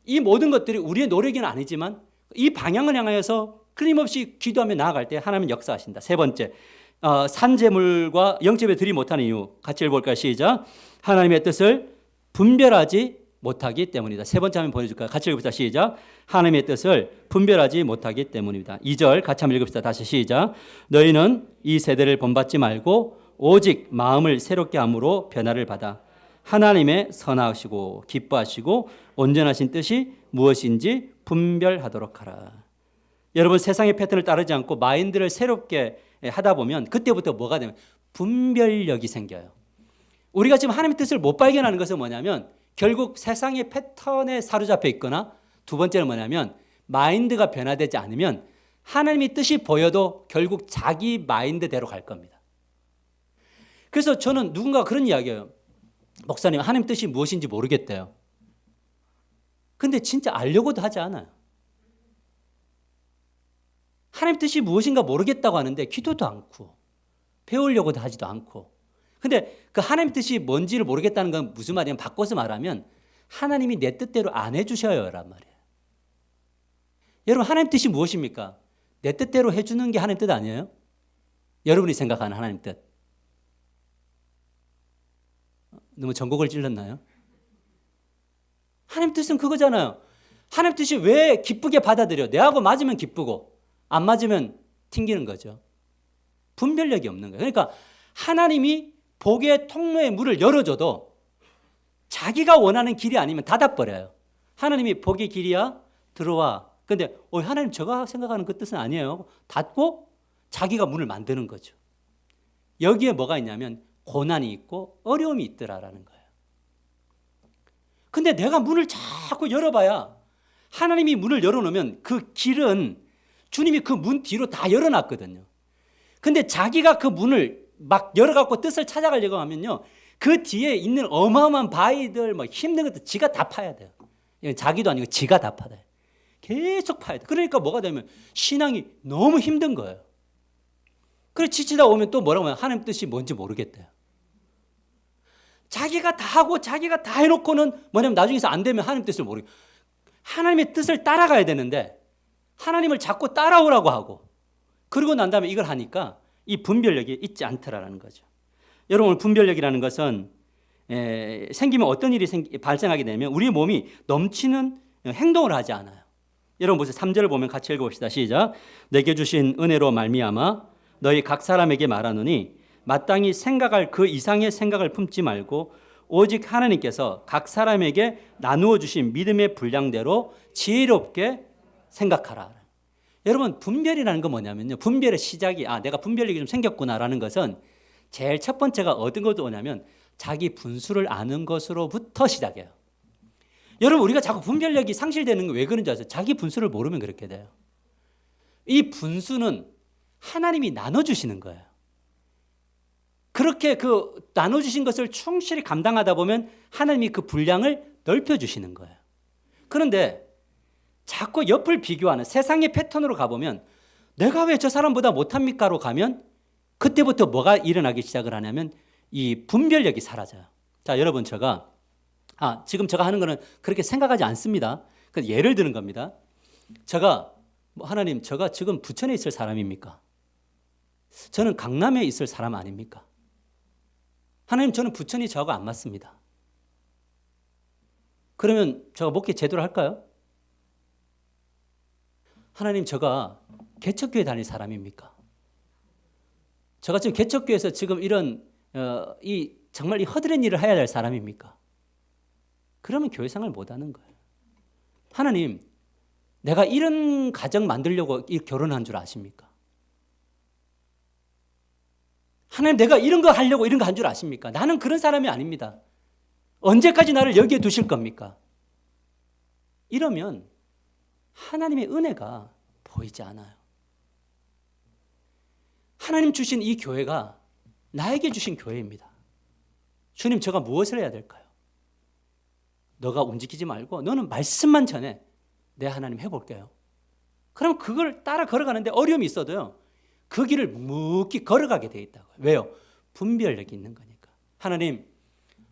이 모든 것들이 우리의 노력은 아니지만 이 방향을 향하여서 끊임없이 기도하며 나아갈 때 하나님은 역사하신다. 세 번째, 산재물과 영접에 드리지 못하는 이유. 같이 읽어볼까요? 시작. 하나님의 뜻을 분별하지 못하기 때문이다. 세 번째 한번 보내줄까요? 같이 읽읍시다. 시작. 하나님의 뜻을 분별하지 못하기 때문입니다. 2절 같이 한번 읽읍시다. 다시 시작. 너희는 이 세대를 본받지 말고 오직 마음을 새롭게 함으로 변화를 받아 하나님의 선하시고 기뻐하시고 온전하신 뜻이 무엇인지 분별하도록 하라. 여러분, 세상의 패턴을 따르지 않고 마인드를 새롭게 하다 보면 그때부터 뭐가 되면 분별력이 생겨요. 우리가 지금 하나님의 뜻을 못 발견하는 것은 뭐냐면 결국 세상의 패턴에 사로잡혀 있거나 두 번째는 뭐냐면 마인드가 변화되지 않으면 하나님의 뜻이 보여도 결국 자기 마인드대로 갈 겁니다. 그래서 저는 누군가 그런 이야기예요. 목사님, 하나님 뜻이 무엇인지 모르겠대요. 근데 진짜 알려고도 하지 않아요. 하나님 뜻이 무엇인가 모르겠다고 하는데 기도도 않고 배우려고도 하지도 않고. 근데 그 하나님 뜻이 뭔지를 모르겠다는 건 무슨 말이냐면 바꿔서 말하면 하나님이 내 뜻대로 안 해주셔요 란 말이에요. 여러분, 하나님 뜻이 무엇입니까? 내 뜻대로 해주는 게 하나님 뜻 아니에요? 여러분이 생각하는 하나님 뜻. 너무 전곡을 찔렀나요? 하나님 뜻은 그거잖아요. 하나님 뜻이 왜 기쁘게 받아들여? 내하고 맞으면 기쁘고 안 맞으면 튕기는 거죠. 분별력이 없는 거예요. 그러니까 하나님이 복의 통로의 문을 열어줘도 자기가 원하는 길이 아니면 닫아버려요. 하나님이 복의 길이야 들어와. 근데 하나님 제가 생각하는 그 뜻은 아니에요. 닫고 자기가 문을 만드는 거죠. 여기에 뭐가 있냐면 고난이 있고 어려움이 있더라라는 거예요. 근데 내가 문을 자꾸 열어봐야 하나님이 문을 열어놓으면 그 길은 주님이 그 문 뒤로 다 열어놨거든요. 근데 자기가 그 문을 막 열어갖고 뜻을 찾아가려고 하면요, 그 뒤에 있는 어마어마한 바위들, 뭐 힘든 것들 지가 다 파야 돼요. 자기도 아니고 지가 다 파야 돼. 계속 파야 돼. 그러니까 뭐가 되면 신앙이 너무 힘든 거예요. 그래 지치다 오면 또 뭐라고 하면 하나님 뜻이 뭔지 모르겠대요. 자기가 다 하고 자기가 다 해놓고는 뭐냐면 나중에서 안 되면 하나님 뜻을 모르겠어요. 하나님의 뜻을 따라가야 되는데 하나님을 자꾸 따라오라고 하고 그러고 난 다음에 이걸 하니까 이 분별력이 있지 않더라라는 거죠. 여러분 분별력이라는 것은 생기면 어떤 일이 발생하게 되면 우리 몸이 넘치는 행동을 하지 않아요. 여러분 보세요. 3절을 보면 같이 읽어봅시다. 시작. 내게 주신 은혜로 말미암아 너희 각 사람에게 말하노니 마땅히 생각할 그 이상의 생각을 품지 말고 오직 하나님께서 각 사람에게 나누어 주신 믿음의 분량대로 지혜롭게 생각하라. 여러분 분별이라는 건 뭐냐면요. 분별의 시작이 내가 분별력이 좀 생겼구나라는 것은 제일 첫 번째가 어떤 것도 뭐냐면 자기 분수를 아는 것으로부터 시작해요. 여러분 우리가 자꾸 분별력이 상실되는 게 왜 그런지 아세요? 자기 분수를 모르면 그렇게 돼요. 이 분수는 하나님이 나눠주시는 거예요. 그렇게 그 나눠주신 것을 충실히 감당하다 보면 하나님이 그 분량을 넓혀주시는 거예요. 그런데 자꾸 옆을 비교하는 세상의 패턴으로 가보면 내가 왜 저 사람보다 못합니까로 가면 그때부터 뭐가 일어나기 시작을 하냐면 이 분별력이 사라져요. 자, 여러분 지금 제가 하는 거는 그렇게 생각하지 않습니다. 예를 드는 겁니다. 하나님, 제가 지금 부천에 있을 사람입니까? 저는 강남에 있을 사람 아닙니까? 하나님, 저는 부천이 저하고 안 맞습니다. 그러면 제가 목회 제대로 할까요? 하나님, 제가 개척교회 다닐 사람입니까? 제가 지금 개척교회에서 지금 이런 정말 이 허드렛 일을 해야 될 사람입니까? 그러면 교회 생활 못하는 거예요. 하나님, 내가 이런 가정 만들려고 결혼한 줄 아십니까? 하나님, 내가 이런 거 하려고 이런 거 한 줄 아십니까? 나는 그런 사람이 아닙니다. 언제까지 나를 여기에 두실 겁니까? 이러면 하나님의 은혜가 보이지 않아요. 하나님 주신 이 교회가 나에게 주신 교회입니다. 주님, 제가 무엇을 해야 될까요? 너가 움직이지 말고 너는 말씀만 전해. 내 하나님 해볼게요. 그럼 그걸 따라 걸어가는데 어려움이 있어도요. 그 길을 묵묵히 걸어가게 돼 있다고요. 왜요? 분별력이 있는 거니까. 하나님,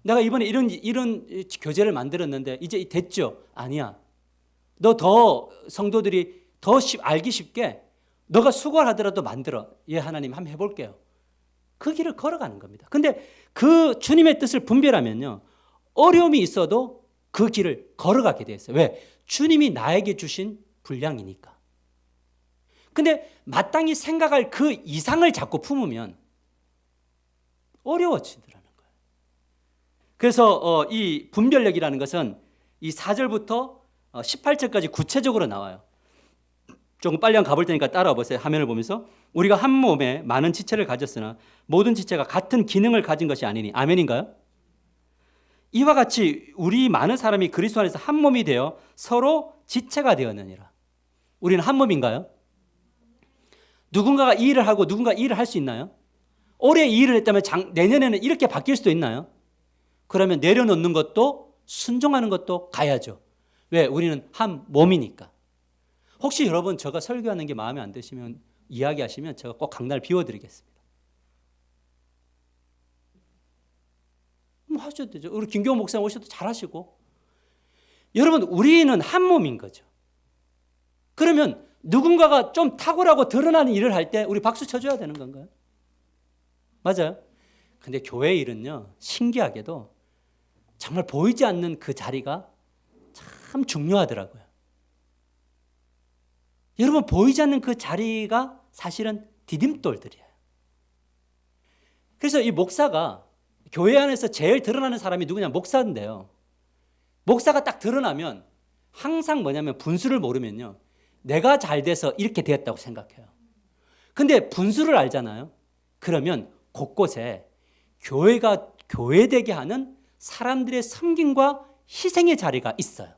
내가 이번에 이런 교재를 만들었는데 이제 됐죠? 아니야. 너 더 성도들이 더 알기 쉽게 너가 수고를 하더라도 만들어. 예, 하나님 한번 해볼게요. 그 길을 걸어가는 겁니다. 근데 그 주님의 뜻을 분별하면요. 어려움이 있어도 그 길을 걸어가게 돼 있어요. 왜? 주님이 나에게 주신 분량이니까. 근데 마땅히 생각할 그 이상을 자꾸 품으면 어려워지더라는 거예요. 그래서 이 분별력이라는 것은 이 4절부터 18절까지 구체적으로 나와요. 조금 빨리 가볼 테니까 따라와 보세요. 화면을 보면서 우리가 한 몸에 많은 지체를 가졌으나 모든 지체가 같은 기능을 가진 것이 아니니. 아멘인가요? 이와 같이 우리 많은 사람이 그리스도 안에서 한 몸이 되어 서로 지체가 되었느니라. 우리는 한 몸인가요? 누군가가 이 일을 하고 누군가 이 일을 할 수 있나요? 올해 이 일을 했다면 내년에는 이렇게 바뀔 수도 있나요? 그러면 내려놓는 것도 순종하는 것도 가야죠. 왜? 우리는 한 몸이니까. 혹시 여러분 제가 설교하는 게 마음에 안 드시면 이야기하시면 제가 꼭 강단을 비워드리겠습니다. 하셔도 되죠. 우리 김경호 목사님 오셔도 잘하시고. 여러분 우리는 한 몸인 거죠. 그러면 누군가가 좀 탁월하고 드러나는 일을 할 때 우리 박수 쳐줘야 되는 건가요? 맞아요. 근데 교회 일은요, 신기하게도 정말 보이지 않는 그 자리가 참 중요하더라고요. 여러분 보이지 않는 그 자리가 사실은 디딤돌들이에요. 그래서 이 목사가 교회 안에서 제일 드러나는 사람이 누구냐? 목사인데요. 목사가 딱 드러나면 항상 뭐냐면 분수를 모르면요. 내가 잘 돼서 이렇게 되었다고 생각해요. 근데 분수를 알잖아요. 그러면 곳곳에 교회가 교회되게 하는 사람들의 섬김과 희생의 자리가 있어요.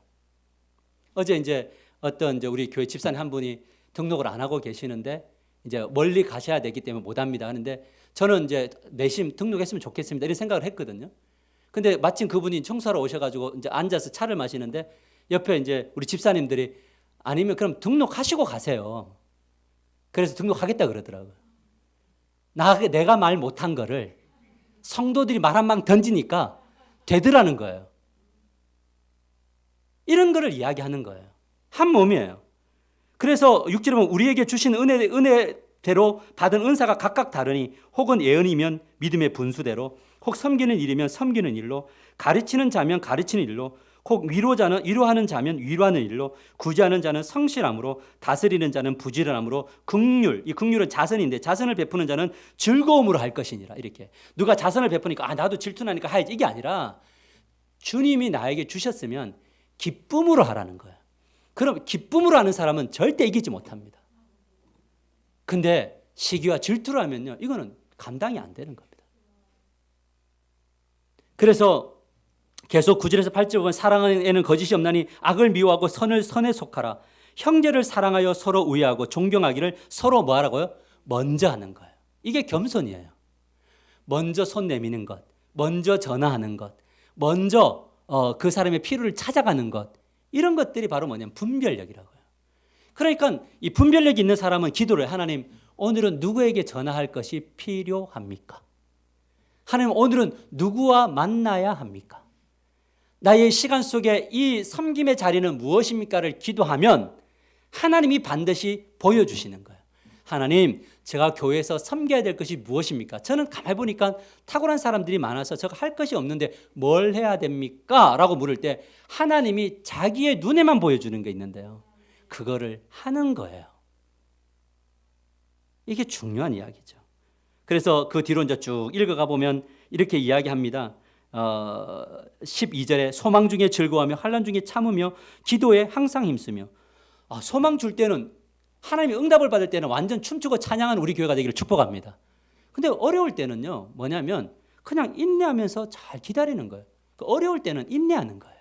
어제 이제 우리 교회 집사님 한 분이 등록을 안 하고 계시는데 이제 멀리 가셔야 되기 때문에 못 합니다. 하는데 저는 이제 내심 등록했으면 좋겠습니다. 이런 생각을 했거든요. 근데 마침 그분이 청소하러 오셔가지고 이제 앉아서 차를 마시는데 옆에 이제 우리 집사님들이 아니면 그럼 등록하시고 가세요. 그래서 등록하겠다 그러더라고요. 내가 말 못한 거를 성도들이 말 한 방 던지니까 되더라는 거예요. 이런 거를 이야기하는 거예요. 한 몸이에요. 그래서 6절에 보면 우리에게 주신 은혜대로 받은 은사가 각각 다르니 혹은 예언이면 믿음의 분수대로 혹 섬기는 일이면 섬기는 일로 가르치는 자면 가르치는 일로 혹 위로하는 자면 위로하는 일로 구제하는 자는 성실함으로 다스리는 자는 부지런함으로 이 긍휼은 자선인데 자선을 베푸는 자는 즐거움으로 할 것이니라. 이렇게 누가 자선을 베푸니까 나도 질투나니까 해야지 이게 아니라 주님이 나에게 주셨으면 기쁨으로 하라는 거예요. 그럼 기쁨으로 하는 사람은 절대 이기지 못합니다. 근데 시기와 질투를 하면요, 이거는 감당이 안 되는 겁니다. 그래서 계속 9절에서 8절 보면 사랑에는 거짓이 없나니 악을 미워하고 선에 속하라. 형제를 사랑하여 서로 우애하고 존경하기를 서로 뭐 하라고요? 먼저 하는 거예요. 이게 겸손이에요. 먼저 손 내미는 것, 먼저 전화하는 것, 먼저 그 사람의 필요를 찾아가는 것, 이런 것들이 바로 뭐냐면 분별력이라고요. 그러니까 이 분별력이 있는 사람은 기도를 하나님 오늘은 누구에게 전화할 것이 필요합니까? 하나님 오늘은 누구와 만나야 합니까? 나의 시간 속에 이 섬김의 자리는 무엇입니까를 기도하면 하나님이 반드시 보여주시는 거예요. 하나님, 제가 교회에서 섬겨야 될 것이 무엇입니까? 저는 가만히 보니까 탁월한 사람들이 많아서 제가 할 것이 없는데 뭘 해야 됩니까? 라고 물을 때 하나님이 자기의 눈에만 보여주는 게 있는데요. 그거를 하는 거예요. 이게 중요한 이야기죠. 그래서 그 뒤로 이제 쭉 읽어가 보면 이렇게 이야기합니다. 12절에 소망 중에 즐거워하며 환난 중에 참으며 기도에 항상 힘쓰며. 소망 줄 때는 하나님이 응답을 받을 때는 완전 춤추고 찬양하는 우리 교회가 되기를 축복합니다. 근데 어려울 때는요, 뭐냐면 그냥 인내하면서 잘 기다리는 거예요. 어려울 때는 인내하는 거예요.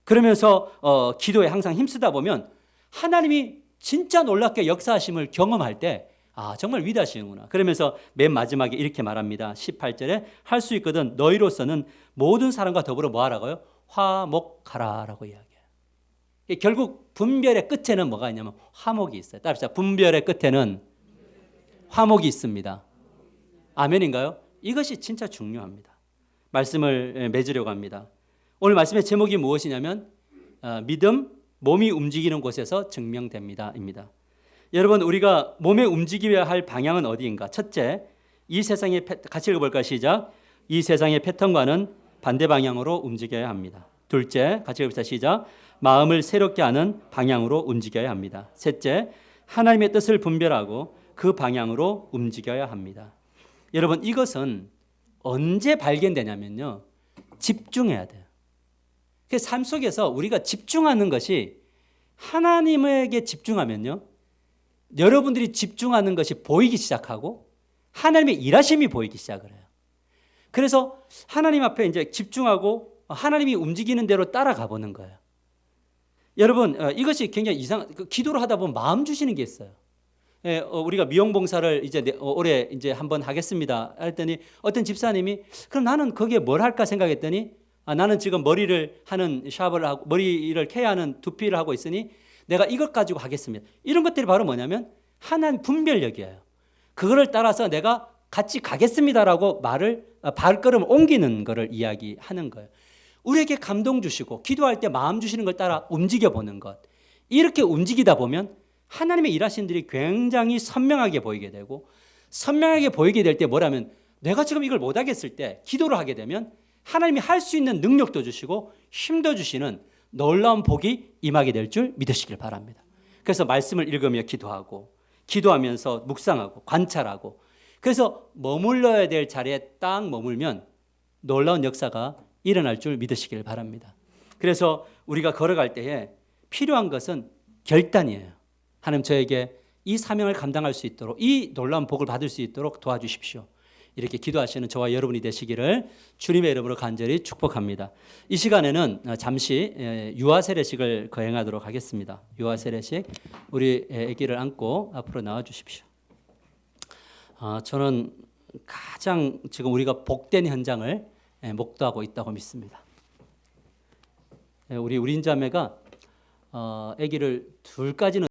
그러면서 기도에 항상 힘쓰다 보면 하나님이 진짜 놀랍게 역사하심을 경험할 때 정말 위대하시는구나. 그러면서 맨 마지막에 이렇게 말합니다. 18절에 할 수 있거든 너희로서는 모든 사람과 더불어 뭐 하라고요? 화목하라 라고 이야기해요. 결국 분별의 끝에는 뭐가 있냐면 화목이 있어요. 따라합시다. 분별의 끝에는 화목이 있습니다. 아멘인가요? 이것이 진짜 중요합니다. 말씀을 맺으려고 합니다. 오늘 말씀의 제목이 무엇이냐면 믿음, 몸이 움직이는 곳에서 증명됩니다 입니다. 여러분, 우리가 몸에 움직여야 할 방향은 어디인가? 첫째, 이 세상의 같이 읽어볼까요? 시작. 이 세상의 패턴과는 반대 방향으로 움직여야 합니다. 둘째, 같이 읽읍시다. 시작. 마음을 새롭게 하는 방향으로 움직여야 합니다. 셋째, 하나님의 뜻을 분별하고 그 방향으로 움직여야 합니다. 여러분, 이것은 언제 발견되냐면요, 집중해야 돼요. 삶 속에서 우리가 집중하는 것이 하나님에게 집중하면요, 여러분들이 집중하는 것이 보이기 시작하고 하나님의 일하심이 보이기 시작을 해요. 그래서 하나님 앞에 이제 집중하고 하나님이 움직이는 대로 따라가 보는 거예요. 여러분, 이것이 굉장히 기도를 하다 보면 마음 주시는 게 있어요. 우리가 미용봉사를 이제 올해 이제 한번 하겠습니다. 했더니 어떤 집사님이 그럼 나는 거기에 뭘 할까 생각했더니 나는 지금 머리를 하는 샵을 하고 머리를 케어하는 하는 두피를 하고 있으니 내가 이것 가지고 하겠습니다. 이런 것들이 바로 뭐냐면 하나님 분별력이에요. 그거를 따라서 내가 같이 가겠습니다라고 발걸음을 옮기는 것을 이야기하는 거예요. 우리에게 감동 주시고 기도할 때 마음 주시는 걸 따라 움직여 보는 것. 이렇게 움직이다 보면 하나님의 일하시는 들이 굉장히 선명하게 보이게 되고, 선명하게 보이게 될 때 뭐라면 내가 지금 이걸 못 하겠을 때 기도를 하게 되면 하나님이 할 수 있는 능력도 주시고 힘도 주시는 놀라운 복이 임하게 될 줄 믿으시길 바랍니다. 그래서 말씀을 읽으며 기도하고 기도하면서 묵상하고 관찰하고, 그래서 머물러야 될 자리에 딱 머물면 놀라운 역사가 일어날 줄 믿으시길 바랍니다. 그래서 우리가 걸어갈 때에 필요한 것은 결단이에요. 하나님, 저에게 이 사명을 감당할 수 있도록, 이 놀라운 복을 받을 수 있도록 도와주십시오. 이렇게 기도하시는 저와 여러분이 되시기를 주님의 이름으로 간절히 축복합니다. 이 시간에는 잠시 유아 세례식을 거행하도록 하겠습니다. 유아 세례식, 우리 아기를 안고 앞으로 나와 주십시오. 저는 가장 지금 우리가 복된 현장을 목도하고 있다고 믿습니다. 우리 우린 자매가 아기를 둘까지는